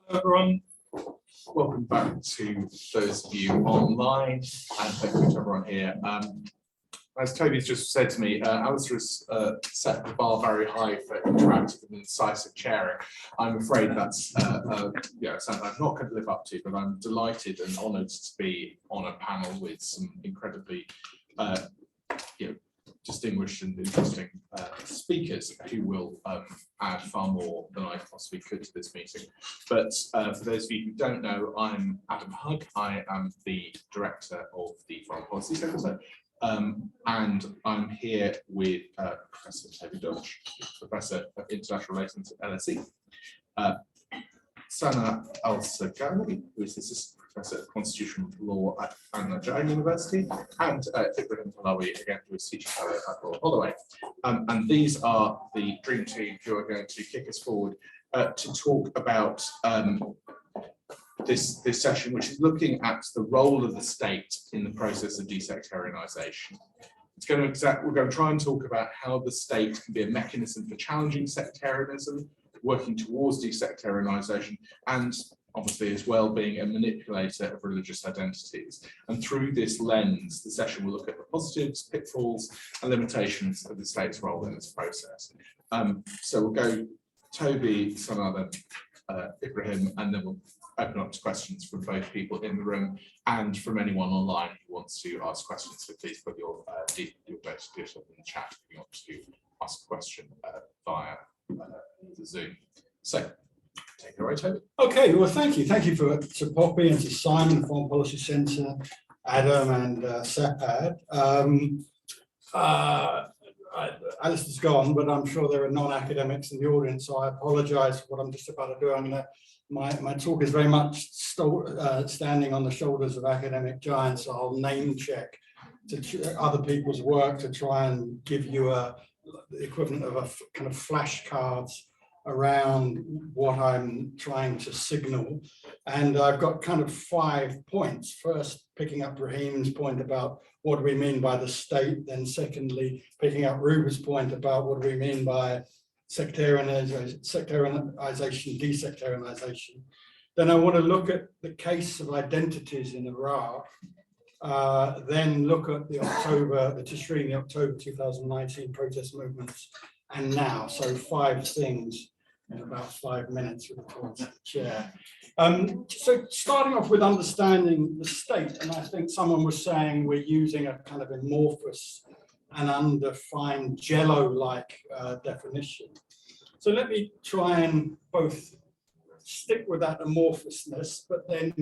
Everyone, welcome back to those of you online, and thank you to everyone here. As Toby's just said to me, Alistair has set the bar very high for interactive and incisive chairing. I'm afraid that's something I'm not going to live up to, but I'm delighted and honoured to be on a panel with some incredibly distinguished and interesting speakers who will add far more than I possibly could to this meeting. But for those of you who don't know, I'm Adam Hugg. I am the director of the Foreign Policy Centre, and I'm here with Professor Toby Dodge, Professor of International Relations at LSE, Sana Al-Sarghali, who is Assistant Professor of Constitutional Law at An-Najah University, and Ibrahim Halawi, again, who is Teaching Fellow at Holloway. And these are the dream team who are going to kick us forward to talk about this session, which is looking at the role of the state in the process of desectarianisation. We're going to try and talk about how the state can be a mechanism for challenging sectarianism, working towards desectarianisation, and obviously as well being a manipulator of religious identities. And through this lens, the session will look at the positives, pitfalls, and limitations of the state's role in this process. So we'll go Toby, Sana, Ibrahim, and then we'll open up to questions from both people in the room and from anyone online who wants to ask questions. So please put your best details in the chat if you want to ask a question via the Zoom. So, take it away, Toby. Okay, well, thank you. Thank you to Poppy and to Simon, the Foreign Policy Centre, Adam and SEPAD. Alistair's gone, but I'm sure there are non-academics in the audience, so I apologise for what I'm just about to do. My talk is very much standing on the shoulders of academic giants, so I'll name check to other people's work to try and give you the equivalent of a kind of flashcards around what I'm trying to signal. And I've got kind of 5 points. First, picking up Raheem's point about what do we mean by the state, then secondly, picking up Ruber's point about what do we mean by sectarianisation, desectarianisation. Then I want to look at the case of identities in Iraq, then look at the October 2019 protest movements, and now. So 5 things in about 5 minutes with the points of the chair. So starting off with understanding the state, and I think someone was saying we're using a kind of amorphous and undefined jello-like definition. So let me try and both stick with that amorphousness, but then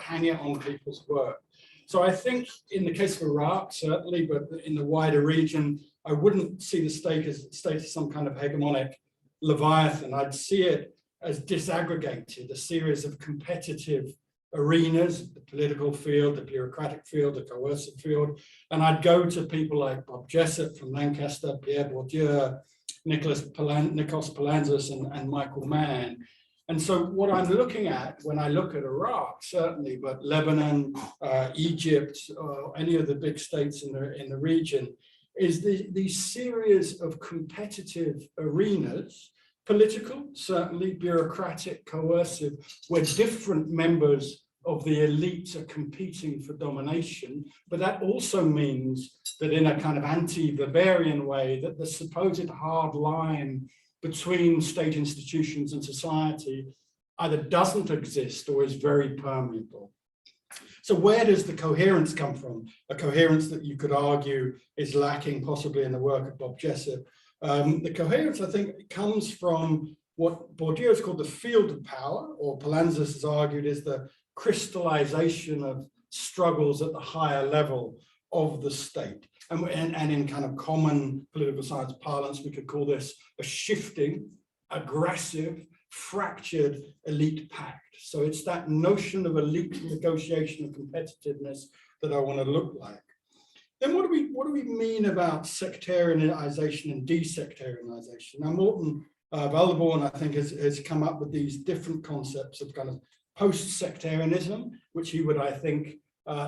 hang it on people's work. So I think in the case of Iraq, certainly, but in the wider region, I wouldn't see the state as some kind of hegemonic leviathan. I'd see it as disaggregated, a series of competitive arenas, the political field, the bureaucratic field, the coercive field. And I'd go to people like Bob Jessup from Lancaster, Pierre Bourdieu, Nikos Palantzas, and Michael Mann. And so what I'm looking at when I look at Iraq, certainly, but Lebanon, Egypt, any of the big states in the region, is these series of competitive arenas, political, certainly, bureaucratic, coercive, where different members of the elite are competing for domination. But that also means that in a kind of anti-Weberian way, that the supposed hard line between state institutions and society either doesn't exist or is very permeable. So where does the coherence come from? A coherence that you could argue is lacking possibly in the work of Bob Jessup. The coherence, I think, comes from what Bourdieu has called the field of power, or Palantzas has argued is the crystallization of struggles at the higher level of the state. And in kind of common political science parlance, we could call this a shifting, aggressive, fractured elite pact. So it's that notion of elite negotiation and competitiveness that I want to look like. Then what do we mean about sectarianisation and desectarianisation? Now, Morton Valdeborn, I think, has come up with these different concepts of kind of post-sectarianism, which he would, I think,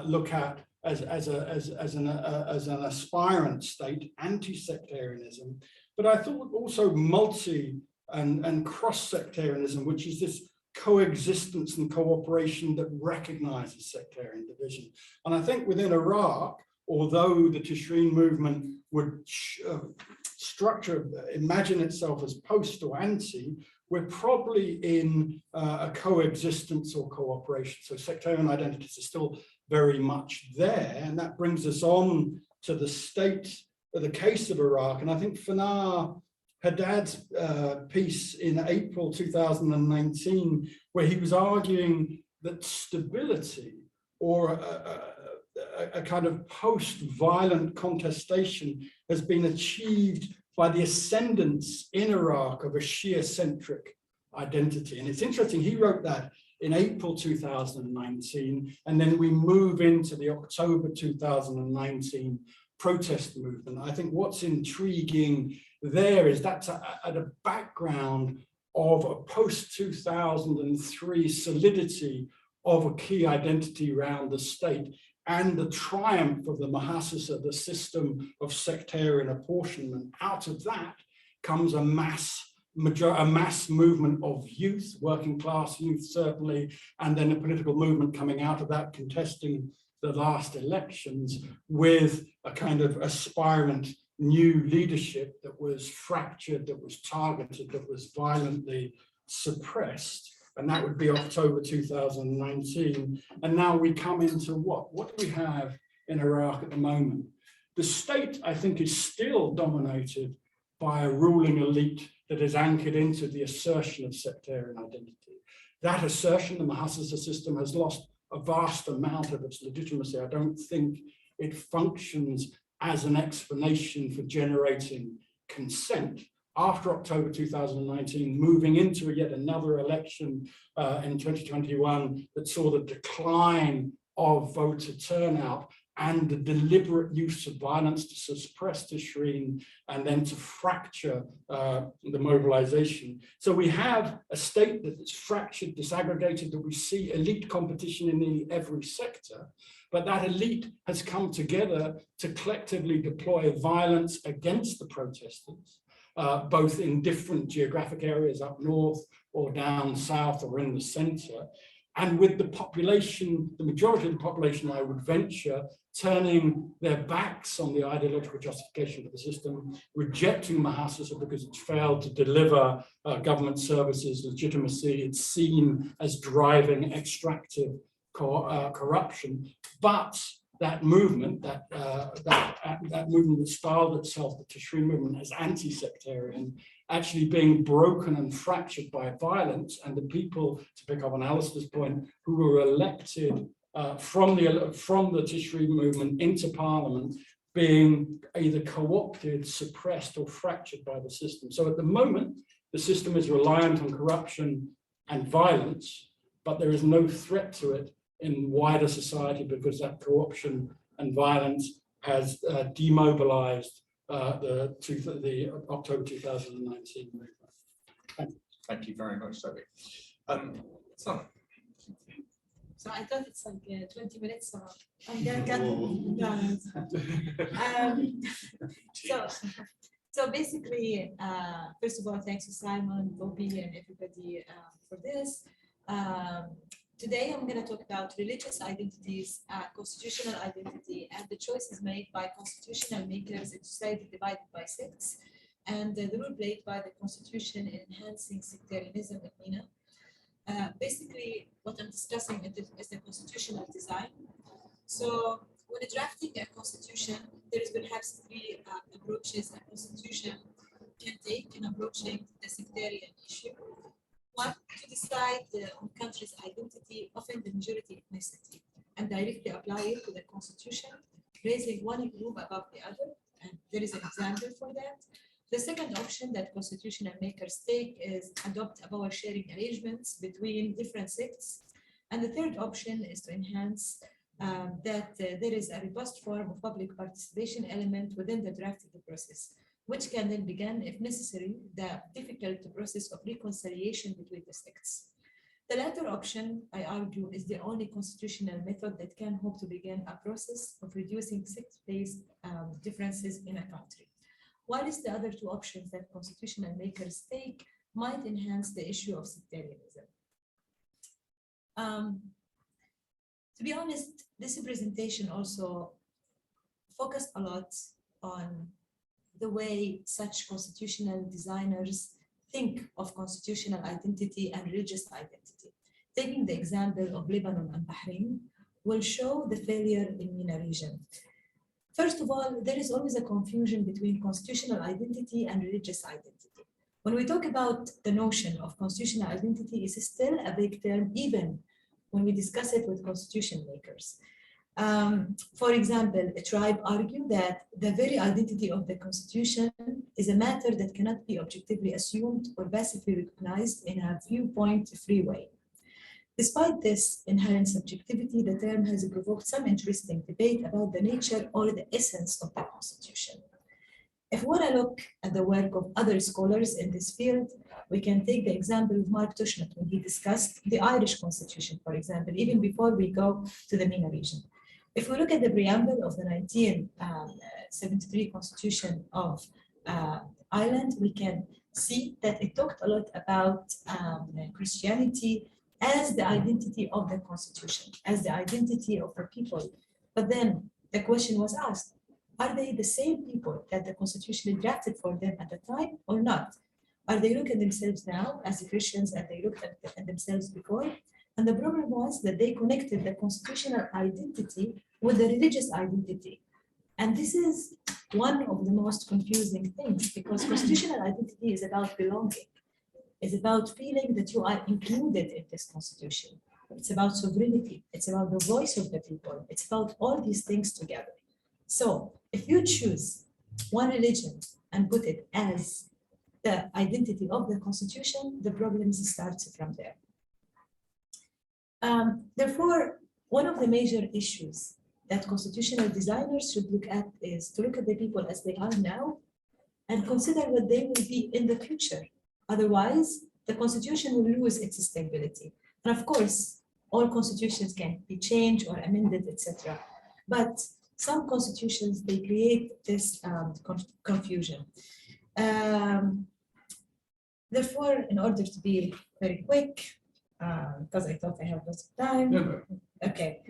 look at as an aspirant state, anti-sectarianism. But I thought also multi and cross-sectarianism, which is this coexistence and cooperation that recognizes sectarian division. And I think within Iraq, although the Tishreen movement would imagine itself as post or anti, we're probably in a coexistence or cooperation. So sectarian identities are still very much there. And that brings us on to the state, the case of Iraq. And I think Fanar Haddad's piece in April 2019, where he was arguing that stability or a kind of post-violent contestation has been achieved by the ascendance in Iraq of a Shia-centric identity. And it's interesting, he wrote that in April 2019, and then we move into the October 2019 protest movement. I think what's intriguing there is that's at a background of a post-2003 solidity of a key identity around the state and the triumph of the Muhassasa, the system of sectarian apportionment. Out of that comes a mass movement of youth, working class youth certainly, and then a political movement coming out of that contesting the last elections with a kind of aspirant new leadership that was fractured, that was targeted, that was violently suppressed. And that would be October 2019. And now we come into what? What do we have in Iraq at the moment? The state, I think, is still dominated by a ruling elite that is anchored into the assertion of sectarian identity. That assertion, the Muhassasa system, has lost a vast amount of its legitimacy. I don't think it functions as an explanation for generating consent. After October 2019, moving into yet another election in 2021 that saw the decline of voter turnout and the deliberate use of violence to suppress Tishreen and then to fracture the mobilization. So we have a state that is fractured, disaggregated, that we see elite competition in nearly every sector, but that elite has come together to collectively deploy violence against the protesters, both in different geographic areas up north or down south or in the center. And with the population, the majority of the population, I would venture, turning their backs on the ideological justification of the system, rejecting Muhassasa because it's failed to deliver government services, legitimacy, it's seen as driving extractive corruption. But that movement, that movement that styled itself, the Tishreen movement, as anti-sectarian, actually being broken and fractured by violence, and the people, to pick up on Alistair's point, who were elected from the Tishreen movement into parliament, being either co-opted, suppressed, or fractured by the system. So at the moment, the system is reliant on corruption and violence, but there is no threat to it in wider society because that corruption and violence has demobilized the October 2019 movement. Thank you very much, Toby. So I thought it's like 20 minutes, so I'm gonna get so basically, first of all, thanks to Simon, Toby, and everybody for this. Today, I'm going to talk about religious identities, constitutional identity, and the choices made by constitutional makers in society divided by sects, and the role played by the constitution in enhancing sectarianism in MENA. Basically, what I'm discussing is the constitutional design. So, when drafting a constitution, there is perhaps three approaches a constitution can take in approaching the sectarian issue. One, to decide on country's identity, often the majority ethnicity, and directly apply it to the constitution, raising one group above the other, and there is an example for that. The second option that constitutional makers take is adopt a power-sharing arrangements between different sects, and the third option is to enhance that there is a robust form of public participation element within the drafting process, which can then begin, if necessary, the difficult process of reconciliation between the sects. The latter option, I argue, is the only constitutional method that can hope to begin a process of reducing sect-based differences in a country. Whilst the other two options that constitutional makers take might enhance the issue of sectarianism. To be honest, this presentation also focused a lot on the way such constitutional designers think of constitutional identity and religious identity. Taking the example of Lebanon and Bahrain will show the failure in MENA region. First of all, there is always a confusion between constitutional identity and religious identity. When we talk about the notion of constitutional identity, it's still a big term, even when we discuss it with constitution makers. For example, a tribe argued that the very identity of the constitution is a matter that cannot be objectively assumed or passively recognized in a viewpoint-free way. Despite this inherent subjectivity, the term has provoked some interesting debate about the nature or the essence of the constitution. If we want to look at the work of other scholars in this field, we can take the example of Mark Tushnet when he discussed the Irish constitution, for example, even before we go to the MENA region. If we look at the preamble of the 1973 constitution of Ireland, we can see that it talked a lot about Christianity as the identity of the constitution, as the identity of the people. But then the question was asked, are they the same people that the constitution drafted for them at the time or not? Are they looking at themselves now as Christians and they looked at themselves before? And the problem was that they connected the constitutional identity with the religious identity. And this is one of the most confusing things, because constitutional identity is about belonging. It's about feeling that you are included in this constitution. It's about sovereignty. It's about the voice of the people. It's about all these things together. So if you choose one religion and put it as the identity of the constitution, the problems start from there. Therefore, one of the major issues that constitutional designers should look at is to look at the people as they are now and consider what they will be in the future. Otherwise, the constitution will lose its stability. And of course, all constitutions can be changed or amended, etc. But some constitutions, they create this confusion. Therefore, in order to be very quick, because I thought I have lots of time. No. Okay.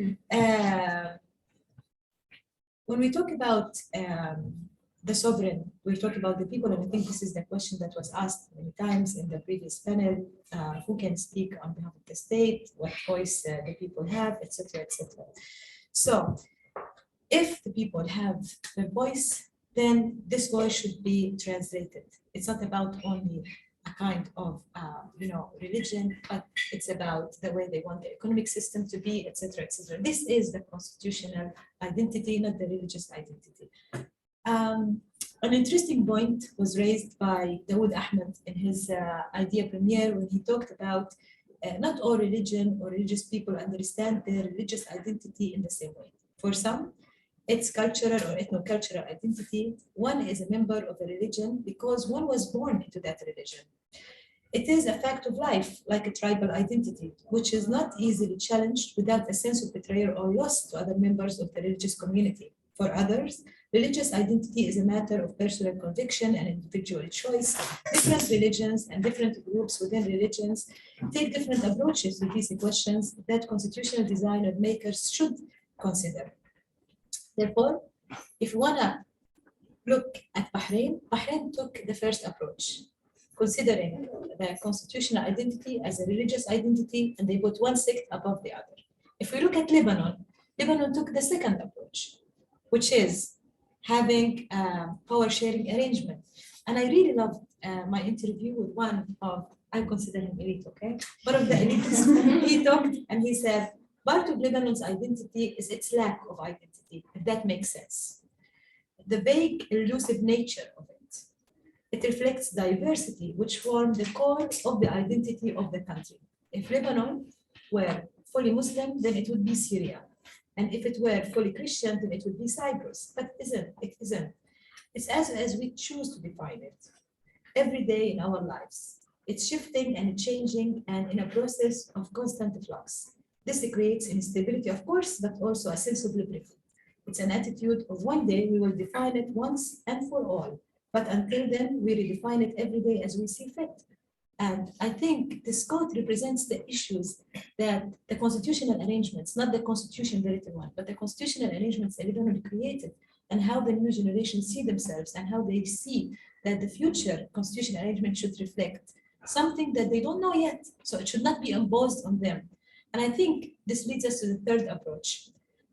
When we talk about the sovereign, we talk about the people, and I think this is the question that was asked many times in the previous panel, who can speak on behalf of the state, what voice the people have, etc., etc. So if the people have the voice, then this voice should be translated. It's not about only a kind of religion, but it's about the way they want the economic system to be, etc., etc. This is the constitutional identity, not the religious identity. An interesting point was raised by Dawood Ahmed in his idea premiere when he talked about not all religion or religious people understand their religious identity in the same way. For some, it's cultural or ethno-cultural identity. One is a member of a religion because one was born into that religion. It is a fact of life, like a tribal identity, which is not easily challenged without a sense of betrayal or loss to other members of the religious community. For others, religious identity is a matter of personal conviction and individual choice. Different religions and different groups within religions take different approaches to these questions that constitutional designer makers should consider. Therefore, if you want to look at Bahrain, Bahrain took the first approach, considering the constitutional identity as a religious identity, and they put one sect above the other. If we look at Lebanon, Lebanon took the second approach, which is having a power sharing arrangement. And I really loved my interview with one of, I consider him elite, okay? One of the elites, he talked and he said, part of Lebanon's identity is its lack of identity, if that makes sense. The vague, elusive nature of it. It reflects diversity, which form the core of the identity of the country. If Lebanon were fully Muslim, then it would be Syria. And if it were fully Christian, then it would be Cyprus. But it isn't. It's as we choose to define it every day in our lives. It's shifting and changing and in a process of constant flux. This creates instability, of course, but also a sense of liberty. It's an attitude of one day we will define it once and for all. But until then, we redefine it every day as we see fit. And I think this code represents the issues that the constitutional arrangements, not the constitution, the written one, but the constitutional arrangements that Lebanon created, and how the new generation see themselves and how they see that the future constitutional arrangement should reflect something that they don't know yet. So it should not be imposed on them. And I think this leads us to the third approach.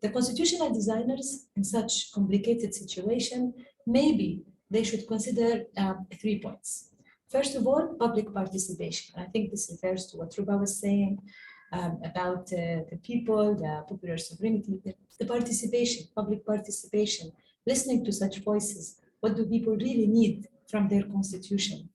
The constitutional designers in such complicated situation, maybe they should consider 3 points. First of all, public participation. I think this refers to what Ruba was saying about the people, the popular sovereignty, the participation, public participation, listening to such voices. What do people really need from their constitution?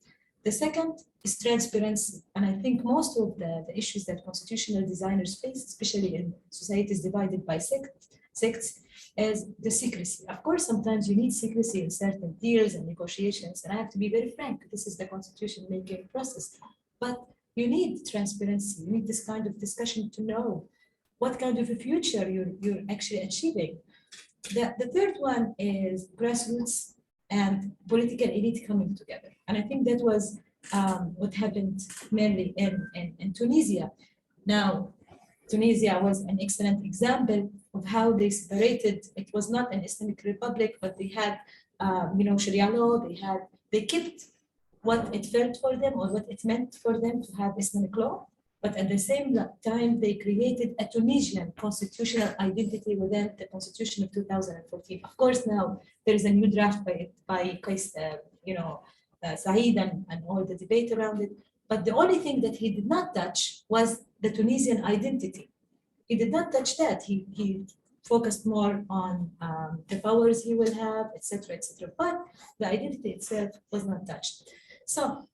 The second is transparency. And I think most of the issues that constitutional designers face, especially in societies divided by sects, is the secrecy. Of course, sometimes you need secrecy in certain deals and negotiations. And I have to be very frank, this is the constitution making process. But you need transparency. You need this kind of discussion to know what kind of a future you're actually achieving. The third one is grassroots and political elite coming together. And I think that was what happened mainly in Tunisia. Now, Tunisia was an excellent example of how they separated. It was not an Islamic republic, but they had, Sharia law. They kept what it felt for them or what it meant for them to have Islamic law. But at the same time, they created a Tunisian constitutional identity within the constitution of 2014. Of course, now there is a new draft by Saeed and all the debate around it. But the only thing that he did not touch was the Tunisian identity. He did not touch that. He focused more on the powers he will have, etc., etc. But the identity itself was not touched. So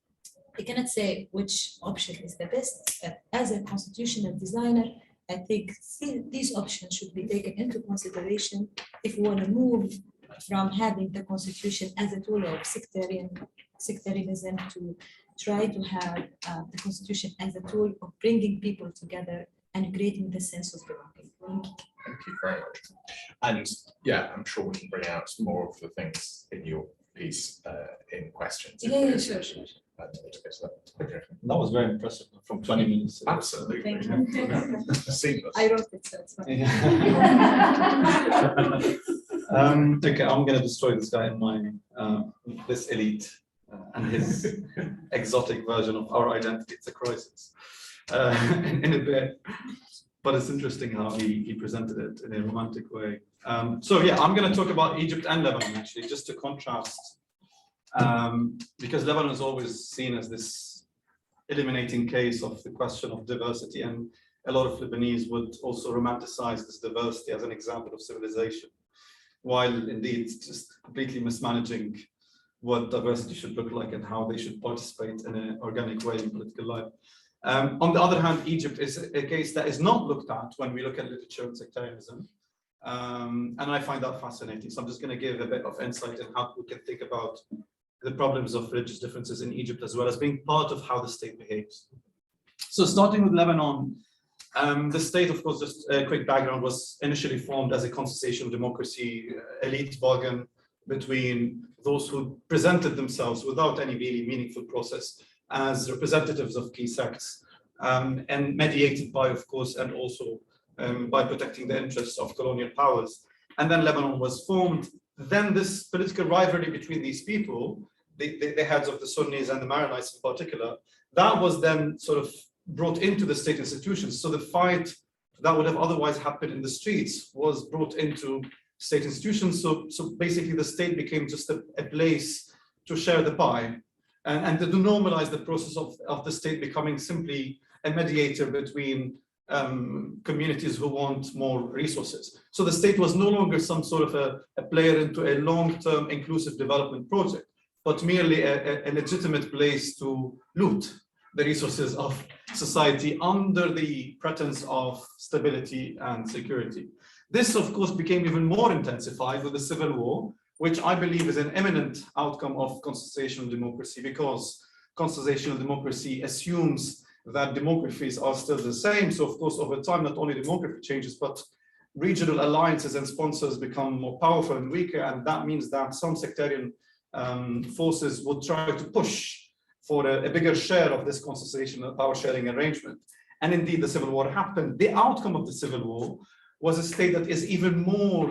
I cannot say which option is the best. As a constitutional designer, I think these options should be taken into consideration if we want to move from having the constitution as a tool of sectarianism to try to have the constitution as a tool of bringing people together and creating the sense of belonging. Thank you very much. And yeah, I'm sure we can bring out more of the things in your piece in questions. Yeah, sure. Okay. That was very impressive from 20 minutes. Absolutely. Thank you. Seamless. I wrote it, so it's fine. Okay, I'm going to destroy this guy in my this elite and his exotic version of our identity. It's a crisis in a bit, but it's interesting how he presented it in a romantic way. So yeah, I'm going to talk about Egypt and Lebanon actually, just to contrast, because Lebanon is always seen as this eliminating case of the question of diversity, and a lot of Lebanese would also romanticize this diversity as an example of civilization, while indeed just completely mismanaging what diversity should look like and how they should participate in an organic way in political life. On the other hand, Egypt is a case that is not looked at when we look at literature and sectarianism. And I find that fascinating. So I'm just going to give a bit of insight in how we can think about the problems of religious differences in Egypt, as well as being part of how the state behaves. So starting with Lebanon, the state, of course, just a quick background, was initially formed as a constitutional democracy, elite bargain between those who presented themselves without any really meaningful process as representatives of key sects, and mediated by, of course, and also by protecting the interests of colonial powers. And then Lebanon was formed. Then this political rivalry between these people, the heads of the Sunnis and the Maronites in particular, that was then sort of brought into the state institutions. So the fight that would have otherwise happened in the streets was brought into state institutions. So basically the state became just a place to share the pie and to normalize the process of the state becoming simply a mediator between communities who want more resources. So the state was no longer some sort of a player into a long-term inclusive development project, but merely a legitimate place to loot the resources of society under the pretense of stability and security. This, of course, became even more intensified with the civil war, which I believe is an imminent outcome of constitutional democracy, because constitutional democracy assumes that demographies are still the same. So, of course, over time, not only demography changes, but regional alliances and sponsors become more powerful and weaker. And that means that some sectarian forces would try to push for a bigger share of this constitutional power sharing arrangement. And indeed, the civil war happened. The outcome of the civil war was a state that is even more,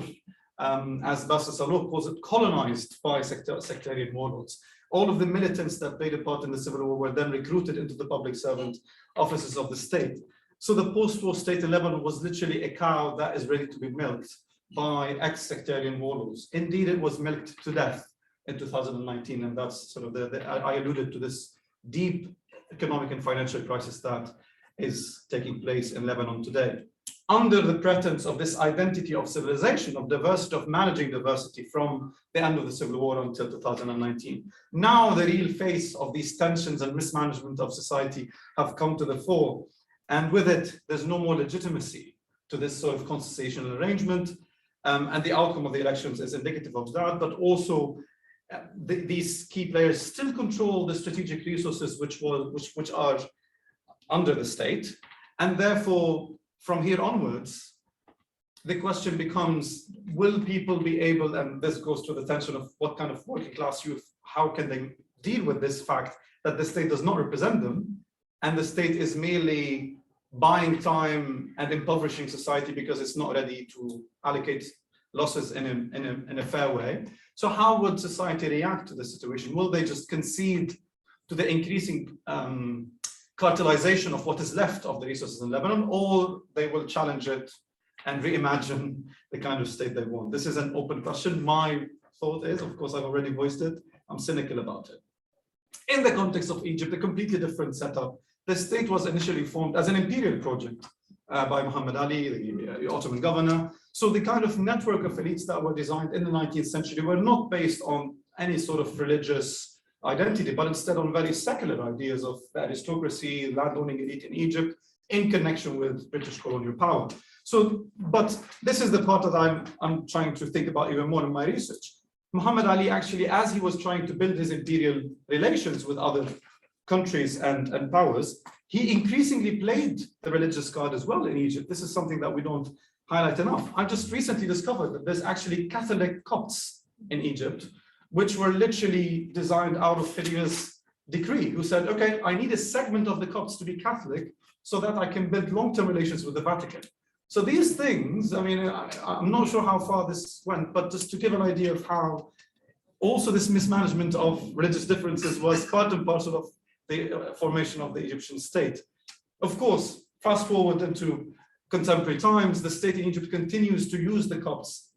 as Bassel Saloh calls it, colonized by sectarian models. All of the militants that played a part in the civil war were then recruited into the public servant offices of the state. So the post-war state in Lebanon was literally a cow that is ready to be milked by ex-sectarian warlords. Indeed, it was milked to death in 2019, and that's sort of I alluded to this deep economic and financial crisis that is taking place in Lebanon today. Under the pretense of this identity of civilization, of diversity, of managing diversity from the end of the Civil War until 2019. Now the real face of these tensions and mismanagement of society have come to the fore. And with it, there's no more legitimacy to this sort of constitutional arrangement. And the outcome of the elections is indicative of that, but also these key players still control the strategic resources which are under the state. And therefore, from here onwards, the question becomes, will people be able, and this goes to the tension of what kind of working class youth, how can they deal with this fact that the state does not represent them, and the state is merely buying time and impoverishing society because it's not ready to allocate losses in a fair way. So how would society react to the situation? Will they just concede to the increasing cartelization of what is left of the resources in Lebanon, or they will challenge it and reimagine the kind of state they want? This is an open question. My thought is, of course, I've already voiced it, I'm cynical about it. In the context of Egypt, a completely different setup. The state was initially formed as an imperial project by Muhammad Ali, the Ottoman governor. So the kind of network of elites that were designed in the 19th century were not based on any sort of religious identity, but instead on very secular ideas of the aristocracy, landowning elite in Egypt, in connection with British colonial power. So, but this is the part that I'm trying to think about even more in my research. Muhammad Ali actually, as he was trying to build his imperial relations with other countries and powers, he increasingly played the religious card as well in Egypt. This is something that we don't highlight enough. I just recently discovered that there's actually Catholic Copts in Egypt, which were literally designed out of Phidias' decree, who said, okay, I need a segment of the Copts to be Catholic so that I can build long-term relations with the Vatican. So these things, I mean, I'm not sure how far this went, but just to give an idea of how also this mismanagement of religious differences was part and parcel of the formation of the Egyptian state. Of course, fast forward into contemporary times, the state in Egypt continues to use the Copts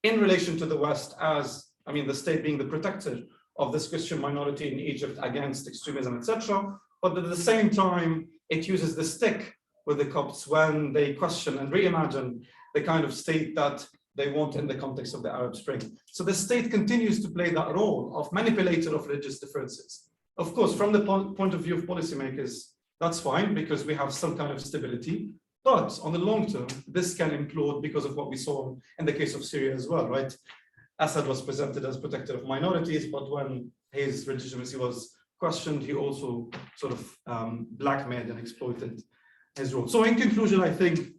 in relation to the West as, I mean, the state being the protector of this Christian minority in Egypt against extremism, etc. But at the same time, it uses the stick with the Copts when they question and reimagine the kind of state that they want in the context of the Arab Spring. So the state continues to play that role of manipulator of religious differences. Of course, from the point of view of policymakers, that's fine because we have some kind of stability. But on the long term, this can implode because of what we saw in the case of Syria as well, right? Assad was presented as protector of minorities, but when his legitimacy was questioned, he also sort of blackmailed and exploited his role. So in conclusion, I think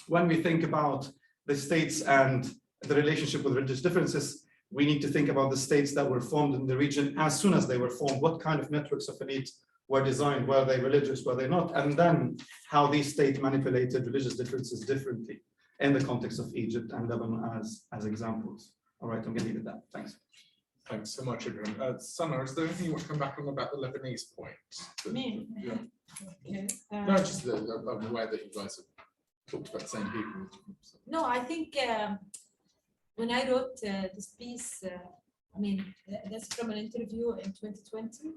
when we think about the states and the relationship with religious differences, we need to think about the states that were formed in the region as soon as they were formed. What kind of networks of elite were designed? Were they religious? Were they not? And then how these states manipulated religious differences differently in the context of Egypt and Lebanon as examples. All right, I'm going to leave it at that. Thanks. Thanks so much, Ibrahim. Sana, is there anything you want to come back on about the Lebanese point? Me? Yeah. Okay. No, just that I'm aware that you guys have talked about the same people. No, I think when I wrote this piece, I mean, that's from an interview in 2020.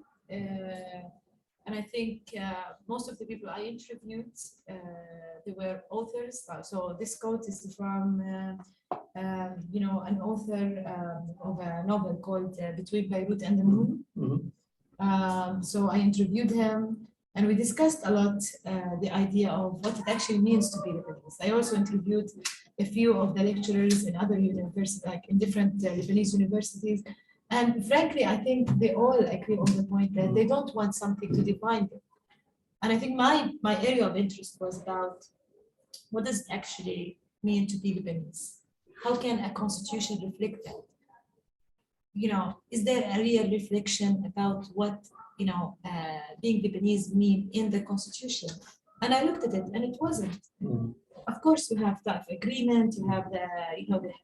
And I think most of the people I interviewed, they were authors. So this quote is from, you know, an author of a novel called Between Beirut and the Moon. Mm-hmm. So I interviewed him and we discussed a lot the idea of what it actually means to be Lebanese. I also interviewed a few of the lecturers in other universities, like in different Lebanese universities. And frankly, I think they all agree on the point that they don't want something to define them. And I think my area of interest was about what does it actually mean to be Lebanese? How can a constitution reflect that? You know, is there a real reflection about what, you know, being Lebanese mean in the constitution? And I looked at it and it wasn't. Of course, you have that agreement, you have the,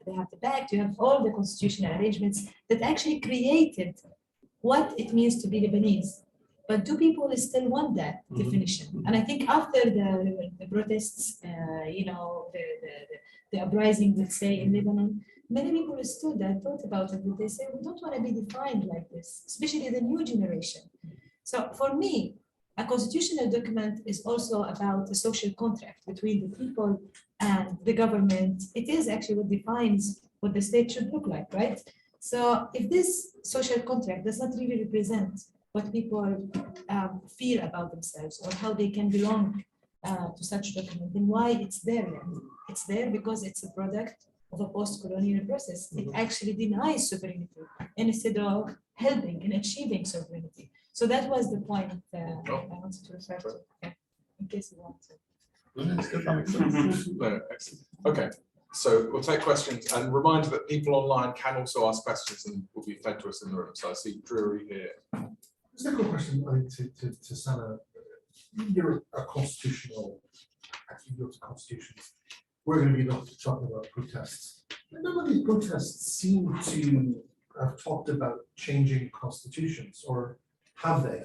they have the pact, you have all the constitutional arrangements that actually created what it means to be Lebanese. But do people still want that definition? And I think after the protests, the uprising, let's say, in Lebanon, many people stood and thought about it, and they say, we don't want to be defined like this, especially the new generation. So for me, a constitutional document is also about a social contract between the people and the government. It is actually what defines what the state should look like, right? So if this social contract does not really represent what people feel about themselves or how they can belong to such document, then why it's there then? It's there because it's a product of a post-colonial process. It actually denies sovereignty instead of helping in achieving sovereignty. So that was the point I wanted to refer to, in case you want to. No, excellent. Okay, so we'll take questions and reminder that people online can also ask questions and will be fed to us in the room. So I see Drury here. Just a quick question, I think, to Sana. You're a constitutional, actually you're constitutions. We're going to be talking about protests. None of these protests seem to have talked about changing constitutions, or have they?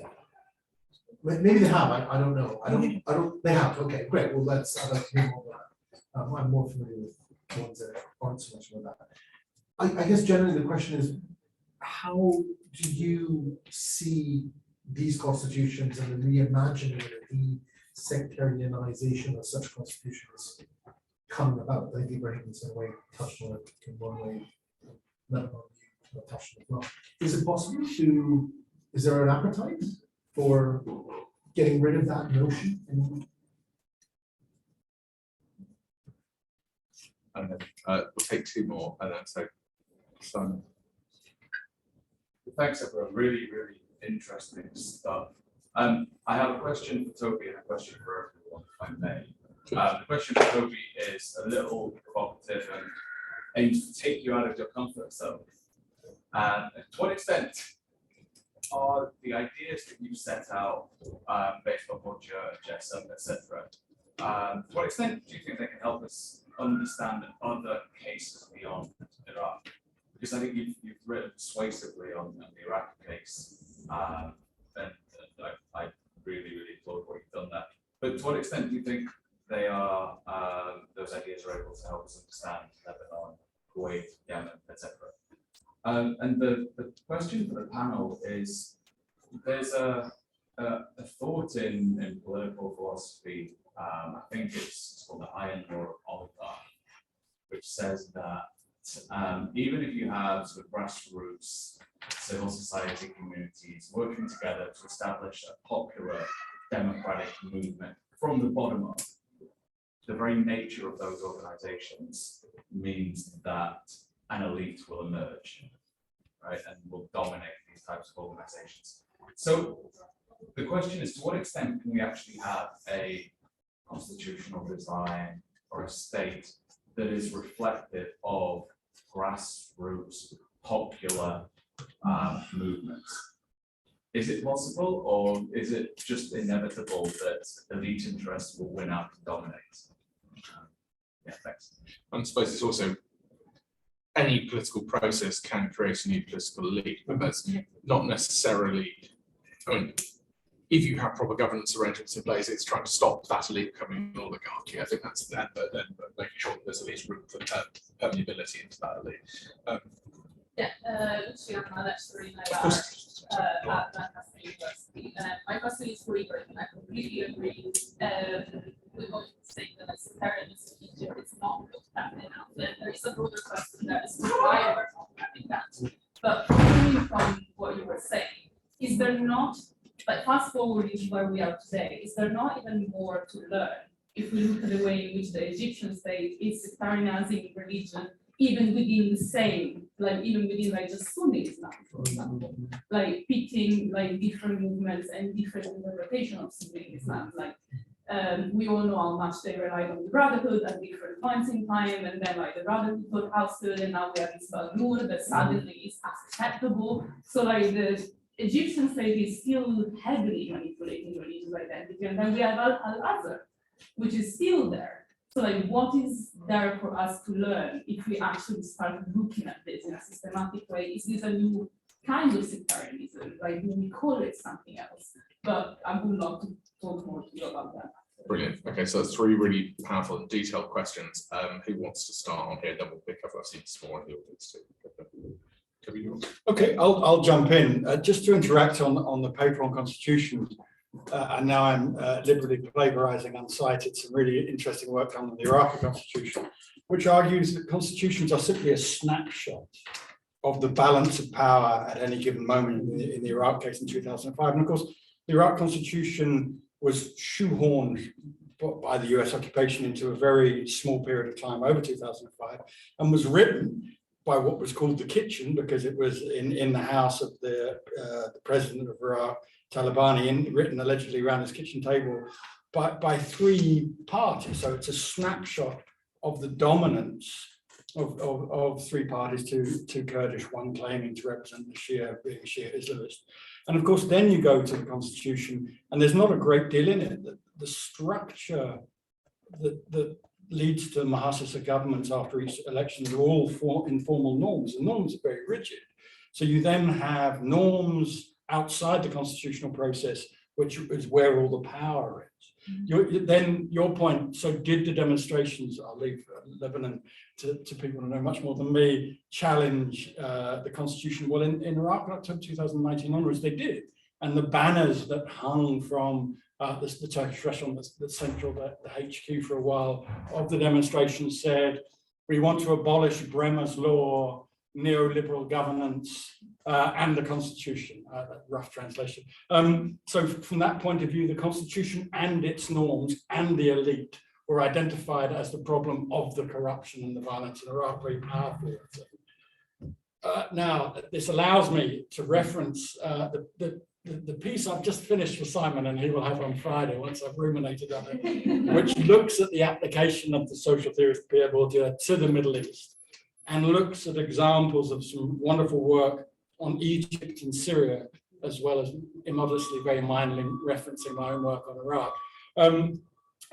Maybe they have. I don't know. I don't. They have. Okay, great. Well, I'd like to hear more about that. I'm more familiar with ones that aren't so much about that. I guess generally the question is, how do you see these constitutions and the reimagining and the sectarianization of such constitutions coming about? I think Ibrahim in some way touched on it in one way, not touched on it as well. Is it possible to, is there an appetite for getting rid of that notion? And then we'll take two more and then so Simon. Thanks, everyone. Really, really interesting stuff. I have a question for Toby and a question for everyone, if I may. The question for Toby is a little provocative and aims to take you out of your comfort zone. And to what extent are the ideas that you set out based on Roger, Jessam, etc., to what extent do you think they can help us understand other cases beyond Iraq? Because I think you've written persuasively on the Iraq case, and I really, really applaud what you've done there. But to what extent do you think they are, those ideas are able to help us understand Lebanon, Kuwait, Yemen, etc.? And the question for the panel is, there's a thought in political philosophy, I think it's called the iron law of oligarchy, which says that even if you have sort of grassroots civil society communities working together to establish a popular democratic movement from the bottom up, the very nature of those organizations means that an elite will emerge, right, and will dominate these types of organizations. So the question is, to what extent can we actually have a constitutional design or a state that is reflective of grassroots popular movements? Is it possible, or is it just inevitable that elite interests will win out and dominate? Yeah, thanks. I suppose it's also any political process can create a new political elite, but that's not necessarily, I mean, if you have proper governance arrangements in place, it's trying to stop that elite becoming an oligarchy. I think that's that, but then making sure that there's at least room for permeability into that elite. Luciana, that's really nice. At Lancaster University. My question is for Ibrahim. I completely agree with what you're saying that as sectarianism in Egypt is not looked at enough. And there is a broader question that is why we're not having that. But coming from what you were saying, is there not, like fast forwarding where we are today, is there not even more to learn if we look at the way in which the Egyptian state is sectarianizing religion, even within the same, like even within like just Sunni Islam, for example, like pitting like different movements and different interpretation of Sunni Islam. Like we all know how much they relied on the Brotherhood at different points in time, and then like the Brotherhood got ousted, and now we have this Nur that suddenly is acceptable. So like Egyptian state is still heavily manipulating religious identity, and then we have Al-Azhar, which is still there. So like, what is there for us to learn if we actually start looking at this in a systematic way? Is this a new kind of sectarianism? Like, do we call it something else? But I would love to talk more to you about that. Brilliant. Okay, so that's three really powerful and detailed questions. Who wants to start on here? Then we'll pick up. I've seen some more in the audience too. Toby, you want? Okay, I'll jump in just to interact on the paper on constitutions. And now I'm liberally plagiarizing uncited some really interesting work done on the Iraqi constitution, which argues that constitutions are simply a snapshot of the balance of power at any given moment in the Iraq case in 2005. And of course, the Iraq constitution was shoehorned by the US occupation into a very small period of time over 2005 and was written by what was called the kitchen, because it was in the house of the president of Iraq, Talabani, written allegedly around his kitchen table by three parties. So it's a snapshot of the dominance of three parties, two Kurdish, one claiming to represent the Shia, being Shia Islamist. And of course, then you go to the constitution, and there's not a great deal in it. The structure that leads to Mahasisa governments after each election are all informal norms, and norms are very rigid. So you then have norms outside the constitutional process, which is where all the power is. Then your point, so did the demonstrations, I'll leave Lebanon to people who know much more than me, challenge the constitution? Well, in Iraq, October 2019 onwards, they did. And the banners that hung from the Turkish restaurant that's central, the HQ for a while, of the demonstrations said, we want to abolish Bremer's law, neoliberal governance, and the constitution, rough translation. So from that point of view, the constitution and its norms and the elite were identified as the problem of the corruption and the violence in Iraq very powerfully. Now, this allows me to reference the piece I've just finished for Simon, and he will have on Friday once I've ruminated on it, which looks at the application of the social theorist Pierre Bourdieu to the Middle East and looks at examples of some wonderful work on Egypt and Syria, as well as immodestly, very minorly referencing my own work on Iraq.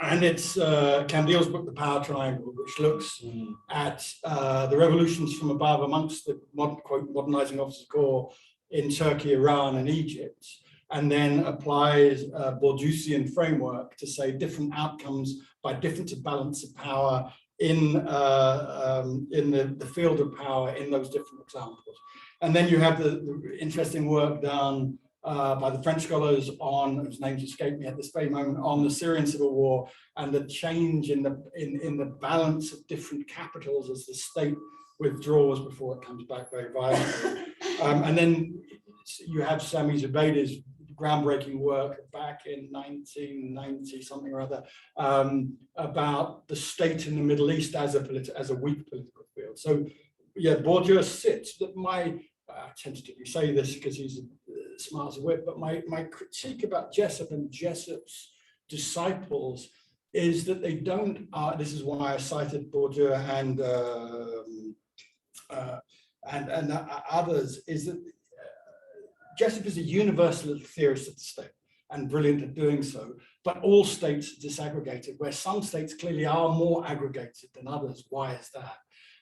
And it's Candil's book, The Power Triangle, which looks at the revolutions from above amongst the modernizing officers' corps in Turkey, Iran, and Egypt, and then applies a Bourdieusian framework to say different outcomes by different balance of power in the field of power in those different examples. And then you have the interesting work done by the French scholars on, whose names escape me at this very moment, on the Syrian civil war and the change in the balance of different capitals as the state withdraws before it comes back very violently. And then you have Sami Zubaydeh's groundbreaking work back in 1990 something or other about the state in the Middle East as a weak political field. So yeah, Bourdieu sits. I tentatively say this because he's smart as a whip, but my critique about Jessup and Jessup's disciples is that they don't. This is why I cited Bourdieu and others. Is that Jessup is a universalist theorist of the state and brilliant at doing so, but all states are disaggregated, where some states clearly are more aggregated than others. Why is that?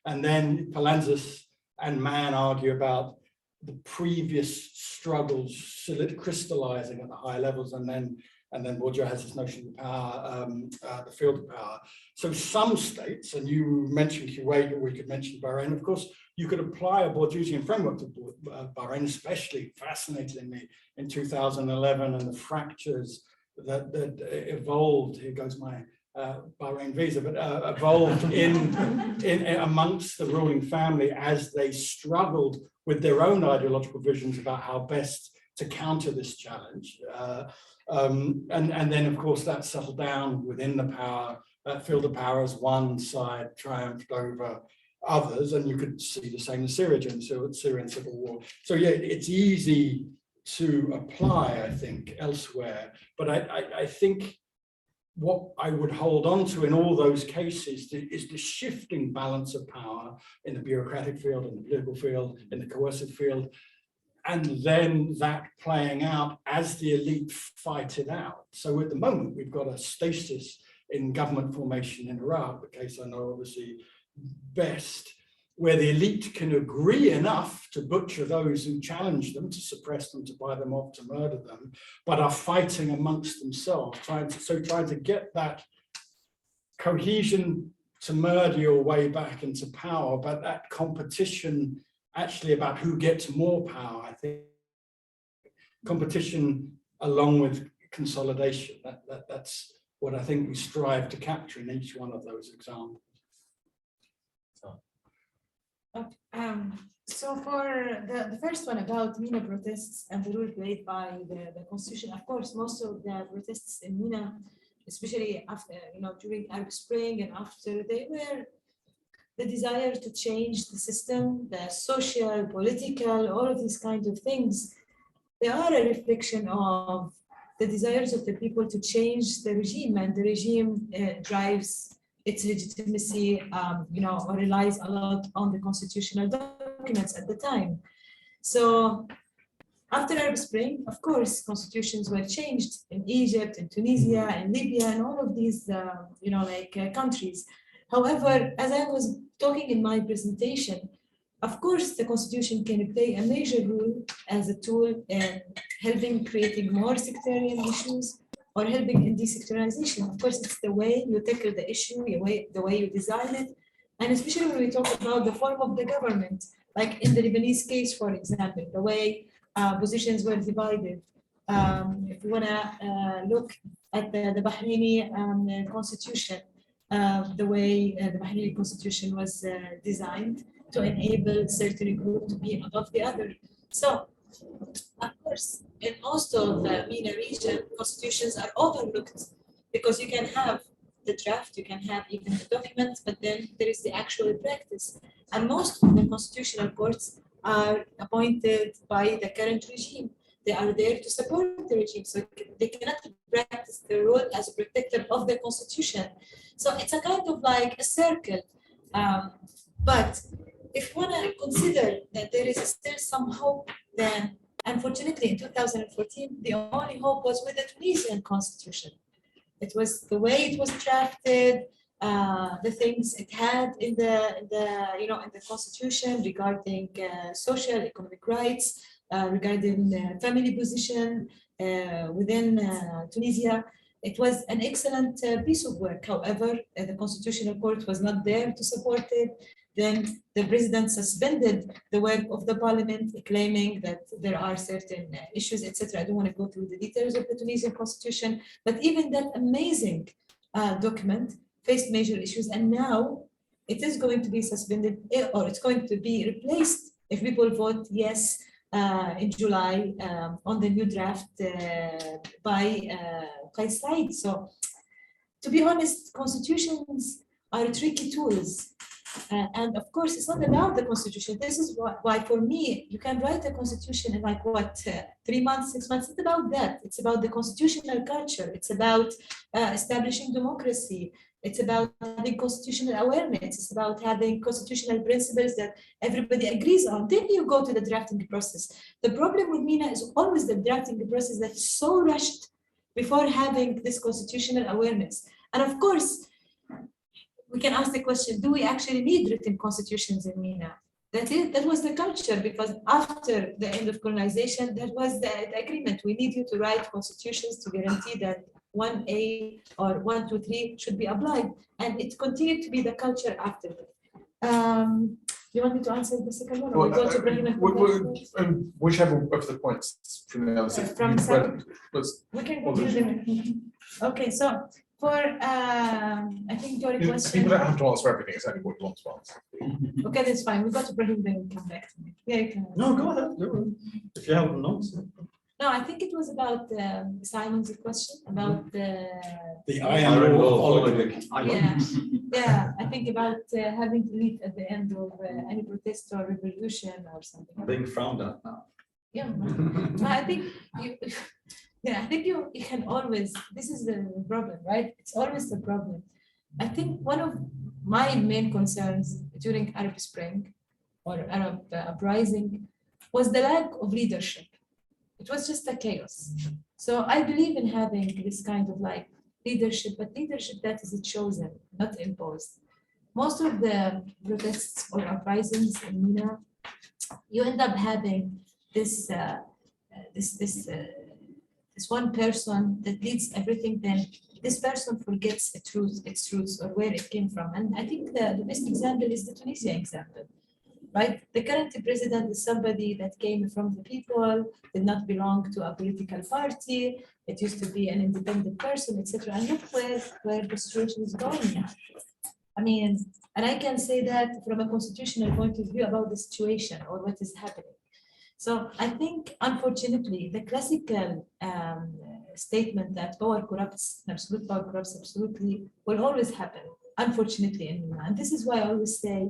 And then Palanzas and Mann argue about the previous struggles crystallizing at the higher levels, and then Bourdieu has this notion of power, the field of power. So some states, and you mentioned Kuwait, or we could mention Bahrain, of course, you could apply a Bourdieusian framework to Bahrain, especially fascinatingly in 2011, and the fractures that evolved. Here goes my Bahrain visa, but evolved in amongst the ruling family as they struggled with their own ideological visions about how best to counter this challenge. And then, of course, that settled down within the power, field of power as one side triumphed over others, and you could see the same in Syria during the Syrian civil war. So yeah, it's easy to apply, I think, elsewhere, but I think what I would hold on to in all those cases is the shifting balance of power in the bureaucratic field, in the political field, in the coercive field, and then that playing out as the elite fight it out. So at the moment, we've got a stasis in government formation in Iraq, the case I know obviously best, where the elite can agree enough to butcher those who challenge them, to suppress them, to buy them off, to murder them, but are fighting amongst themselves, trying to get that cohesion to murder your way back into power, but that competition actually about who gets more power. I think competition along with consolidation, that's what I think we strive to capture in each one of those examples. So for the first one about MENA protests and the role played by the constitution, of course, most of the protests in MENA, especially after, during Arab Spring and after, they were the desire to change the system, the social, political, all of these kinds of things. They are a reflection of the desires of the people to change the regime, and the regime drives its legitimacy, or relies a lot on the constitutional documents at the time. So after Arab Spring, of course, constitutions were changed in Egypt, in Tunisia, in Libya, and all of these, countries. However, as I was talking in my presentation, of course, the constitution can play a major role as a tool in helping creating more sectarian issues or helping in desectarianization. Of course, it's the way you tackle the issue, the way you design it, and especially when we talk about the form of the government, like in the Lebanese case, for example, the way positions were divided. If you want to look at the Bahraini constitution, the way the Bahraini constitution was designed to enable certain group to be above the other. So, of course, in most of the MENA region, constitutions are overlooked because you can have the draft, you can have even the documents, but then there is the actual practice. And most of the constitutional courts are appointed by the current regime. They are there to support the regime, so they cannot practice their role as a protector of the constitution. So it's a kind of like a circle. But if you want to consider that there is still some hope, then unfortunately in 2014, the only hope was with the Tunisian constitution. It was the way it was drafted, the things it had in the constitution regarding social, economic rights, regarding family position within Tunisia. It was an excellent piece of work. However, the Constitutional Court was not there to support it. Then the president suspended the work of the parliament, claiming that there are certain issues, etc. I don't want to go through the details of the Tunisian constitution, but even that amazing document faced major issues, and now it is going to be suspended, or it's going to be replaced if people vote yes in July on the new draft by Qais Said. So, to be honest, constitutions are tricky tools. And of course, it's not about the constitution. This is why, for me, you can write a constitution in like 3 months, 6 months. It's about that. It's about the constitutional culture. It's about establishing democracy. It's about having constitutional awareness. It's about having constitutional principles that everybody agrees on. Then you go to the drafting process. The problem with MENA is always the drafting process that's so rushed before having this constitutional awareness. And of course, we can ask the question, do we actually need written constitutions in MENA? That was the culture, because after the end of colonization, that was the agreement. We need you to write constitutions to guarantee that 1A or 1, 2, 3 should be applied. And it continued to be the culture after that. You want me to answer the second one? Or we go to Ibrahim? Whichever of the points from the other side. From we can go to the. Okay, so for I think your question. People don't have to answer everything. It's only what you want to answer. Okay, that's fine. We got to Ibrahim, then we'll come back to me. Yeah, you can. No, go ahead. If you have an answer. No, I think it was about Simon's question about the iron law. Yeah, I think about having to leave at the end of any protest or revolution or something. Being frowned at now. Yeah, I think you can always. This is the problem, right? It's always the problem. I think one of my main concerns during Arab Spring or Arab uprising was the lack of leadership. It was just a chaos. So I believe in having this kind of like leadership, but leadership that is chosen, not imposed. Most of the protests or uprisings in MENA, you end up having this one person that leads everything. Then this person forgets its roots or where it came from. And I think the best example is the Tunisia example, right? The current president is somebody that came from the people, did not belong to a political party. It used to be an independent person, etc. And look where the situation is going now. I mean, and I can say that from a constitutional point of view about the situation or what is happening. So I think, unfortunately, the classical statement that power corrupts, absolute power corrupts absolutely, will always happen, unfortunately, in MENA. And this is why I always say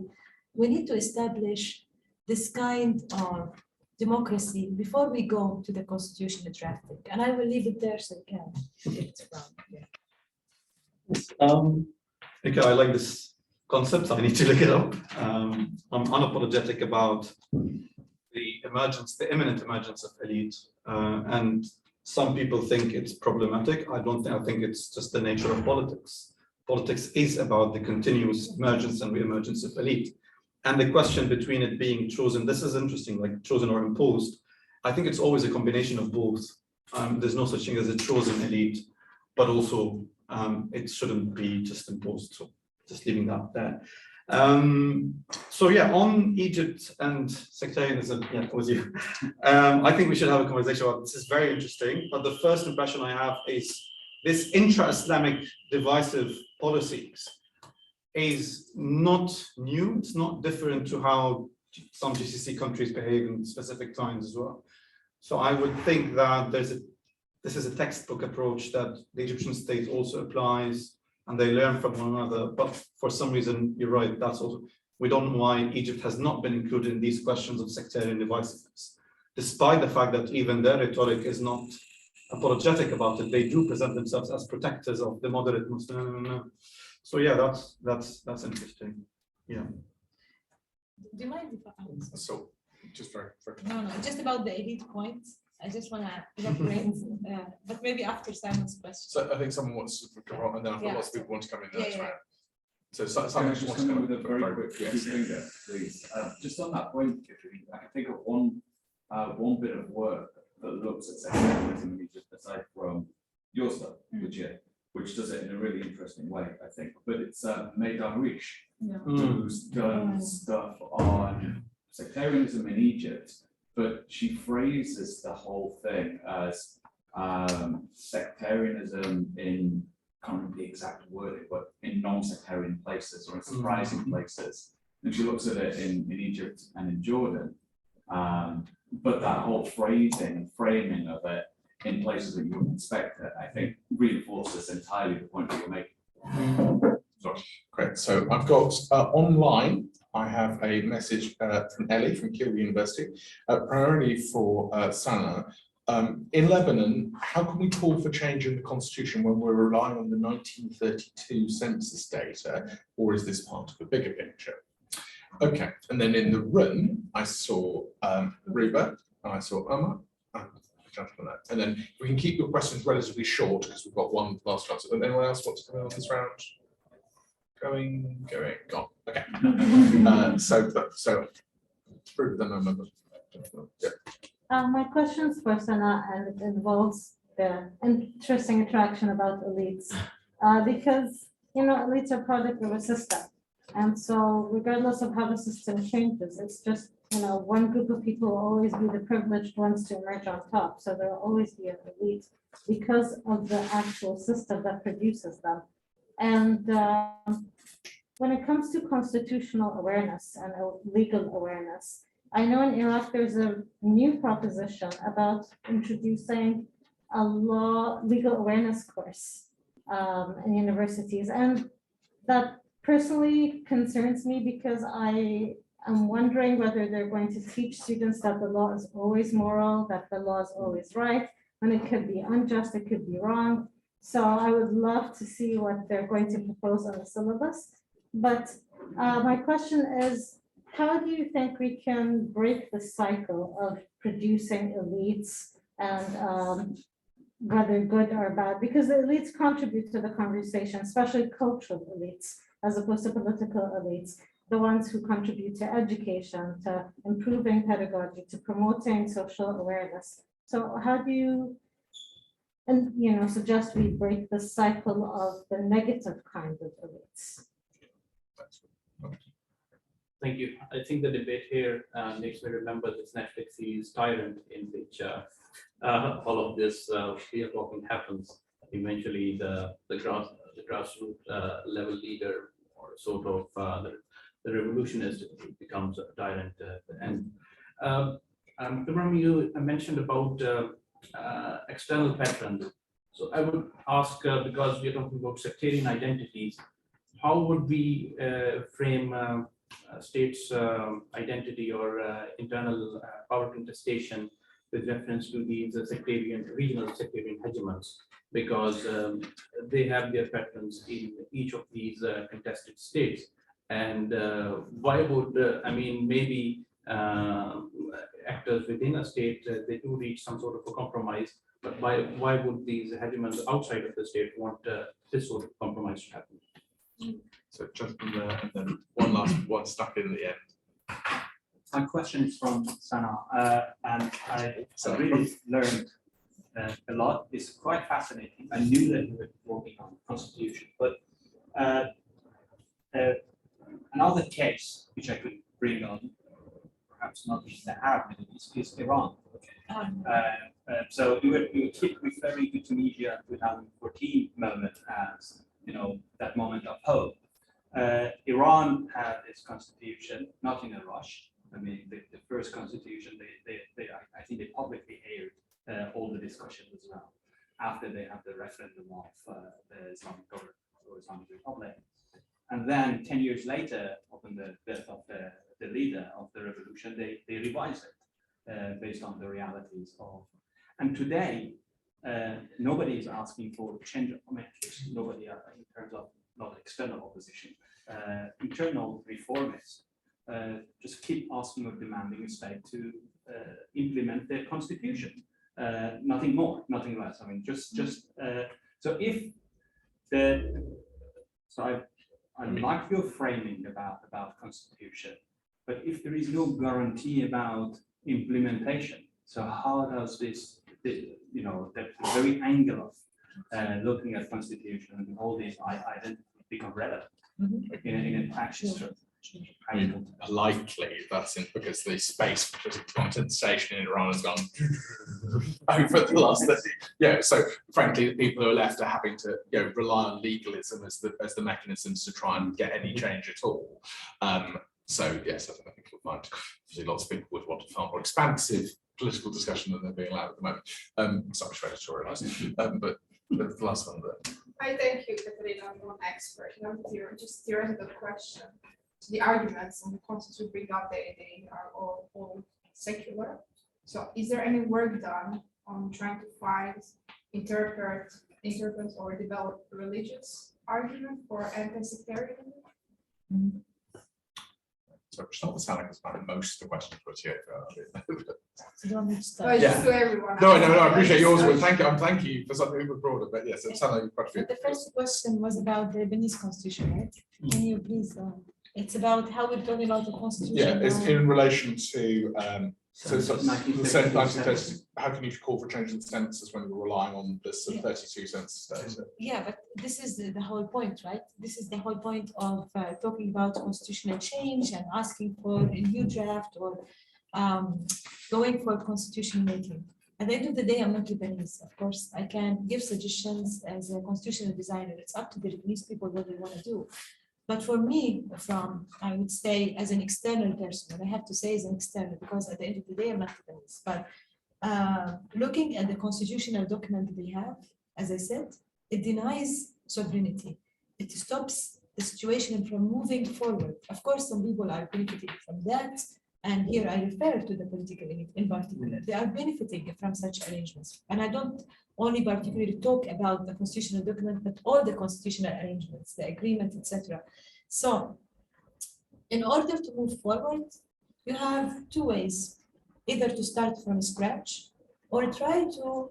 we need to establish this kind of democracy before we go to the constitutional drafting. And I will leave it there so you can get it from. Yeah. Okay, I like this concept. I need to look it up. I'm unapologetic about the imminent emergence of elite, and some people think it's problematic. I don't think. I think it's just the nature of politics. Politics is about the continuous emergence and re-emergence of elite, and the question between it being chosen. This is interesting, like chosen or imposed. I think it's always a combination of both. There's no such thing as a chosen elite, but also it shouldn't be just imposed. So just leaving that there. So yeah, on Egypt and sectarianism, yeah, it was you. I think we should have a conversation about this. Is very interesting, but the first impression I have is this intra-Islamic divisive policies is not new. It's not different to how some GCC countries behave in specific times as well. So I would think that this is a textbook approach that the Egyptian state also applies, and they learn from one another. But for some reason, you're right, that's also, we don't know why Egypt has not been included in these questions of sectarian divisiveness, despite the fact that even their rhetoric is not apologetic about it. They do present themselves as protectors of the moderate Muslim. So yeah, that's interesting. Yeah. Do you mind if I So just very No, just about the elite point. I just want to elaborate, but maybe after Simon's question. So I think someone wants to come on, and then I've got lots of people want to come in the next round. So Simon Just wants to come come up with a very quick finger, please. Just on that point, I can think of one bit of work that looks at sectarianism in Egypt aside from your stuff, which does it in a really interesting way, I think. But it's Maidan Rish, who's done stuff on sectarianism in Egypt, but she phrases the whole thing as sectarianism in, I can't remember the exact wording, but in non-sectarian places or in surprising places. And she looks at it in Egypt and in Jordan. But that whole phrasing and framing of it in places that you wouldn't expect it, I think, reinforces entirely the point that you're making. Sorry, great. So I've got online, I have a message from Ellie from Kiel University, primarily for Sana. In Lebanon, how can we call for change in the constitution when we're relying on the 1932 census data, or is this part of a bigger picture? Okay, and then in the room, I saw Ruba, and I saw Omar, and then we can keep your questions relatively short because we've got one last chance. Anyone else want to come in on this round? Going, gone. Okay. So through the number. Yeah. My question's for Sana, and it involves the interesting attraction about elites, because elites are product of a system, and so regardless of how the system changes, it's just one group of people will always be the privileged ones to emerge on top. So there will always be an elite because of the actual system that produces them. And when it comes to constitutional awareness and legal awareness, I know in Iraq there's a new proposition about introducing a legal awareness course in universities. And that personally concerns me because I am wondering whether they're going to teach students that the law is always moral, that the law is always right, when it could be unjust, it could be wrong. So I would love to see what they're going to propose on the syllabus. But my question is, how do you think we can break the cycle of producing elites and whether good or bad? Because the elites contribute to the conversation, especially cultural elites, as opposed to political elites, the ones who contribute to education, to improving pedagogy, to promoting social awareness. So how do you, and suggest we break the cycle of the negative kind of elites? Thank you. I think the debate here makes me remember this Netflix series Tyrant, in which all of this fear talking happens. Eventually, the grassroots level leader, or sort of the revolutionist, becomes a tyrant at the end. Ibrahim, you mentioned about external patterns. So I would ask, because we're talking about sectarian identities, how would we frame state's identity or internal power contestation with reference to these regional sectarian hegemons, because they have their patterns in each of these contested states. And why would, maybe actors within a state, they do reach some sort of a compromise, but why would these hegemons outside of the state want this sort of compromise to happen? So jump in there, and then one stuck in the end. My question is from Sana, and I really learned a lot. It's quite fascinating. I knew that you were working on constitution, but another case which I could bring on, perhaps not in the Arab Middle East, is Iran. So you keep referring to Tunisia 2014 moment as that moment of hope. Iran had its constitution not in a rush. The first constitution, I think they publicly aired all the discussions as well after they had the referendum of the Islamic government or Islamic Republic. And then 10 years later, upon the death of the leader of the revolution, they revised it based on the realities of. And today, nobody is asking for change of nobody in terms of not external opposition. Internal reformists just keep asking or demanding a state to implement their constitution. Nothing more, nothing less. So if I like your framing about constitution, but if there is no guarantee about implementation, so how does the very angle of looking at constitution and all these identities become relevant in a practice? Likely that's because the space for political contestation in Iran has gone over the last 30. So frankly, the people who are left are having to rely on legalism as the mechanisms to try and get any change at all. So yes, I think you'll find lots of people would want a far more expansive political discussion than they're being allowed at the moment. Sorry to editorialize, but the last one there. I thank you, Katerina. I'm not an expert. Just theoretical question. The arguments on the constitution bring up they are all secular. So is there any work done on trying to find, interpret or develop religious argument for anti-sectarianism? So it's not the sound like it's about most of the questions put here. Just to everyone. No, I appreciate yours. Thank you for something a bit broader, but yes, it sounded like quite a few. The first question was about the Lebanese constitution, right? Can you please? It's about how we're talking about the constitution. Yeah, it's in relation to how can you call for change in the census when we're relying on this 32 census data? Yeah, but this is the whole point, right? This is the whole point of talking about constitutional change and asking for a new draft or going for constitution making. At the end of the day, I'm not Lebanese. Of course, I can give suggestions as a constitutional designer. It's up to the Lebanese people what they want to do. But for me, I would say as an external person, and I have to say as an external, because at the end of the day, I'm not Lebanese. But looking at the constitutional document they have, as I said, it denies sovereignty. It stops the situation from moving forward. Of course, some people are benefiting from that. And here I refer to the political elite in particular. They are benefiting from such arrangements. And I don't only particularly talk about the constitutional document, but all the constitutional arrangements, the agreement, etc. So in order to move forward, you have two ways, either to start from scratch or try to,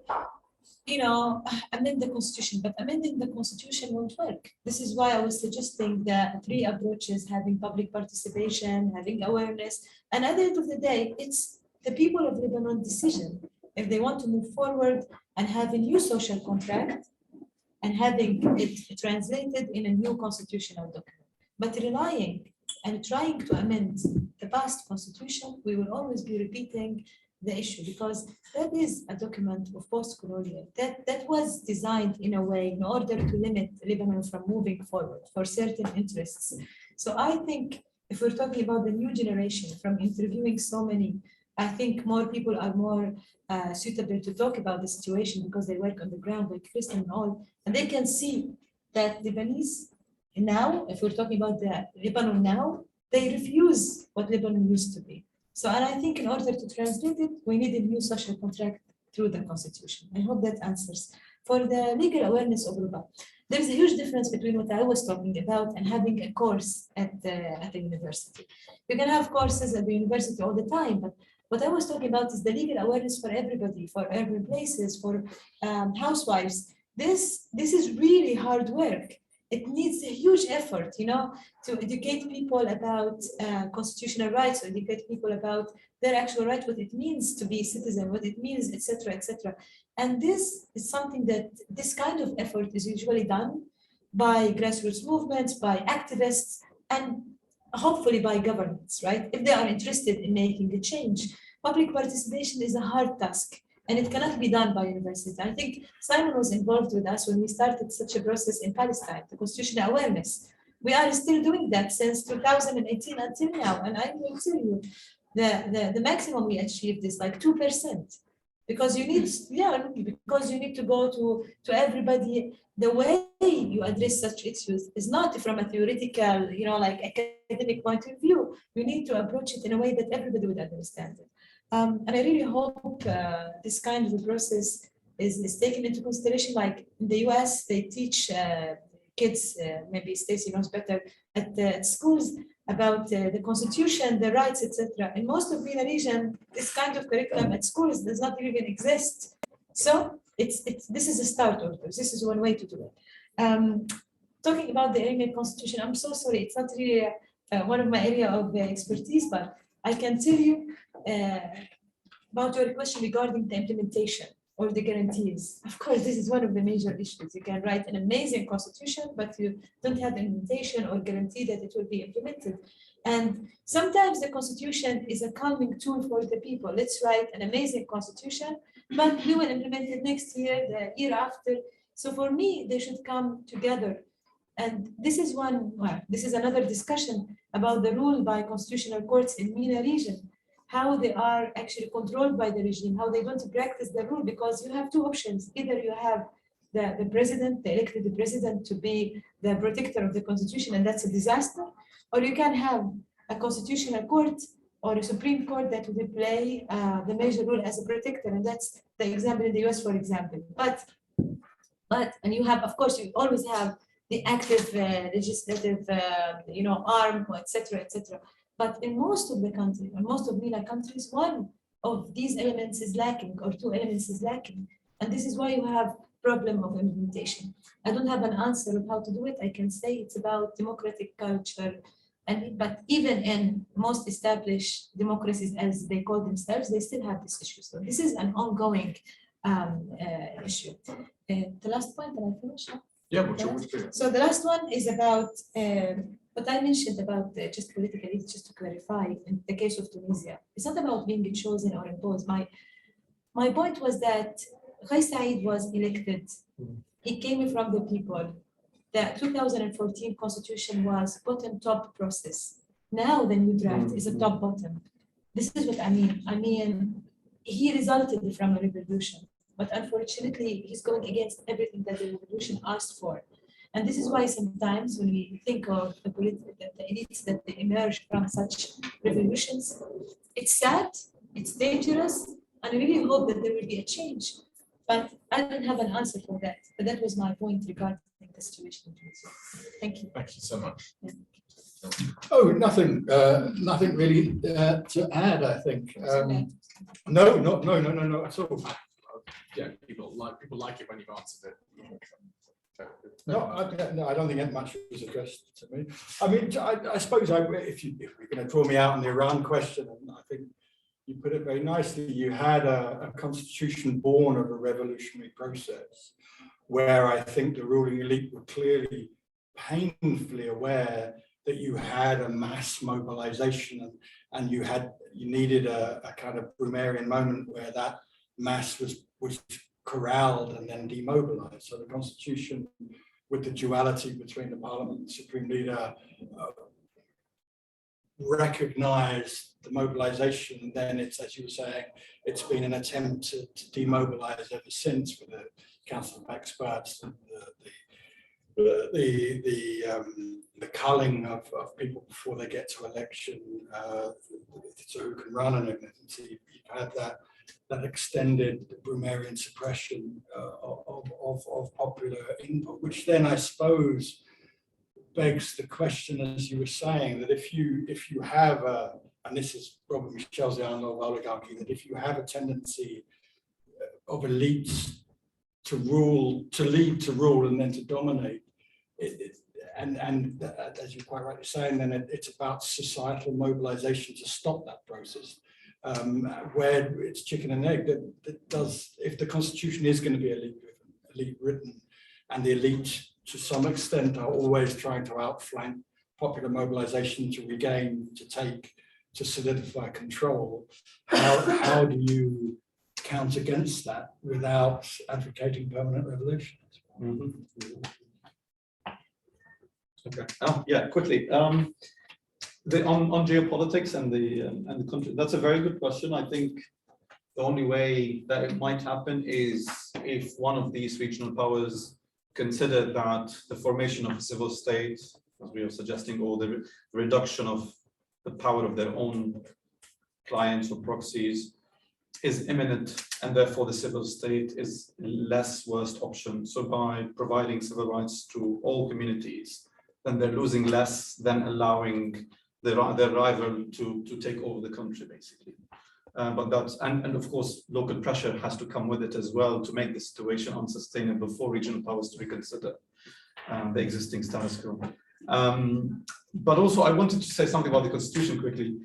amend the constitution, but amending the constitution won't work. This is why I was suggesting the three approaches: having public participation, having awareness, and at the end of the day, it's the people of Lebanon decision if they want to move forward and have a new social contract and having it translated in a new constitutional document. But relying and trying to amend the past constitution, we will always be repeating the issue, because that is a document of post-colonial that was designed in a way in order to limit Lebanon from moving forward for certain interests. So I think if we're talking about the new generation, from interviewing so many, I think more people are more suitable to talk about the situation because they work on the ground like Kristen and all, and they can see that Lebanese now, if we're talking about the Lebanon now, they refuse what Lebanon used to be. So, and I think in order to translate it, we need a new social contract through the constitution. I hope that answers. For the legal awareness of Ruba, there's a huge difference between what I was talking about and having a course at the university. You can have courses at the university all the time, but what I was talking about is the legal awareness for everybody, for urban places, for housewives. This is really hard work. It needs a huge effort, to educate people about constitutional rights, to educate people about their actual right, what it means to be a citizen, what it means, etc., etc. And this is something that this kind of effort is usually done by grassroots movements, by activists, and hopefully by governments, right? If they are interested in making a change. Public participation is a hard task, and it cannot be done by universities. I think Simon was involved with us when we started such a process in Palestine, the constitutional awareness. We are still doing that since 2018 until now, and I will tell you, the maximum we achieved is like 2%, because you need to go to everybody. The way you address such issues is not from a theoretical, like academic point of view. You need to approach it in a way that everybody would understand it. And I really hope this kind of a process is taken into consideration. Like in the US, they teach kids, maybe Stacey knows better, at schools about the constitution, the rights, etc. In most of the region, this kind of curriculum at schools does not even exist. So this is a start of this. This is one way to do it. Talking about the Iranian constitution, I'm so sorry, it's not really one of my area of expertise, but I can tell you about your question regarding the implementation or the guarantees. Of course, this is one of the major issues. You can write an amazing constitution, but you don't have implementation or guarantee that it will be implemented. And sometimes the constitution is a calming tool for the people. Let's write an amazing constitution, but we will implement it next year, the year after. So for me, they should come together. And this is another discussion about the rule by constitutional courts in MENA region, how they are actually controlled by the regime, how they don't practice the rule, because you have two options. Either you have the president, the elected president, to be the protector of the constitution, and that's a disaster, or you can have a constitutional court or a Supreme Court that will play the major role as a protector, and that's the example in the US, for example. And you have, of course, you always have the active legislative, arm, etc., etc. But in most of the country, in most of MENA countries, one of these elements is lacking, or two elements is lacking, and this is why you have problem of implementation. I don't have an answer of how to do it. I can say it's about democratic culture, but even in most established democracies, as they call themselves, they still have this issue. So this is an ongoing issue. The last point, and I finish. Yeah, we'll so the last one is about what I mentioned about just political elites, just to clarify, in the case of Tunisia. It's not about being chosen or imposed. My point was that Qais Said was elected. He came from the people. The 2014 constitution was bottom-top process. Now the new draft is a top-bottom. This is what I mean. I mean, he resulted from a revolution, but unfortunately, he's going against everything that the revolution asked for. And this is why sometimes when we think of the elites that they emerge from such revolutions, it's sad, it's dangerous, and I really hope that there will be a change. But I don't have an answer for that. But that was my point regarding the situation in Tunisia. Thank you. Thank you so much. Yeah. Oh, nothing really to add, I think. No, not at all. Yeah, people like it when you've answered it. No, I don't think much was addressed to me. I mean, I suppose if you're going to draw me out on the Iran question, and I think you put it very nicely, you had a constitution born of a revolutionary process, where I think the ruling elite were clearly painfully aware that you had a mass mobilization, and you needed a kind of Brummerian moment where that mass was corralled and then demobilized. So the constitution, with the duality between the parliament and the supreme leader, recognized the mobilization, and then it's, as you were saying, it's been an attempt to demobilize ever since with the Council of Experts and the culling of people before they get to election, so who can run, and so you've had that extended Brummerian suppression of popular input, which then I suppose begs the question, as you were saying, that if you have and this is Robert Michel's The Island of Oligarchy, that if you have a tendency of elites to lead to rule and then to dominate, and as you're quite rightly saying, then it's about societal mobilization to stop that process, where it's chicken and egg. That does, if the constitution is going to be elite written, and the elite to some extent are always trying to outflank popular mobilization to regain, to solidify control, how do you count against that without advocating permanent revolutions? Mm-hmm. Okay. Oh, yeah, quickly. On geopolitics and the country, that's a very good question. I think the only way that it might happen is if one of these regional powers consider that the formation of a civil state, as we are suggesting, or the reduction of the power of their own clients or proxies is imminent, and therefore the civil state is less worst option. So by providing civil rights to all communities, then they're losing less than allowing their rival to take over the country, basically. But that's, and of course, local pressure has to come with it as well to make the situation unsustainable for regional powers to reconsider the existing status quo. But also, I wanted to say something about the constitution quickly.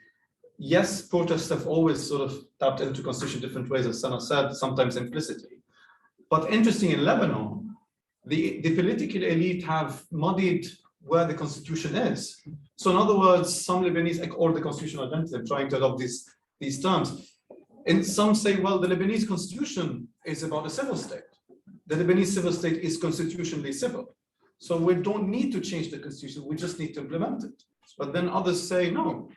Yes, protests have always sort of tapped into constitution different ways, as Sana said, sometimes implicitly. But interesting, in Lebanon, the political elite have muddied where the constitution is. So in other words, some Lebanese, or the constitutional identity, I'm trying to adopt these terms, and some say, well, the Lebanese constitution is about a civil state. The Lebanese civil state is constitutionally civil. So we don't need to change the constitution, we just need to implement it. But then others say, no,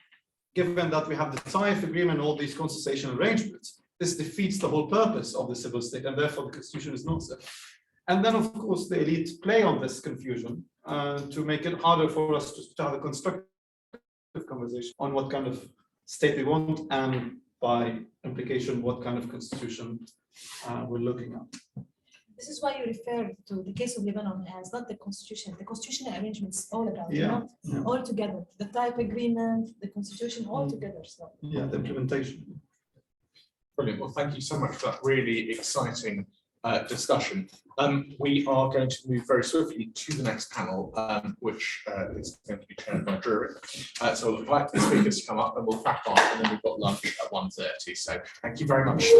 given that we have the Taif agreement, all these concession arrangements, this defeats the whole purpose of the civil state, and therefore the constitution is not civil. And then, of course, the elite play on this confusion to make it harder for us to have a constructive conversation on what kind of state we want, and by implication, what kind of constitution we're looking at. This is why you refer to the case of Lebanon as not the constitution. The constitutional arrangements all around, Yeah. all together. The type agreement, the constitution, all together. So. Yeah, the implementation. Brilliant. Well, thank you so much for that really exciting discussion. We are going to move very swiftly to the next panel, which is going to be chaired by Drury. So I'll invite the speakers to come up and we'll crack on, and then we've got lunch at 1:30. So thank you very much.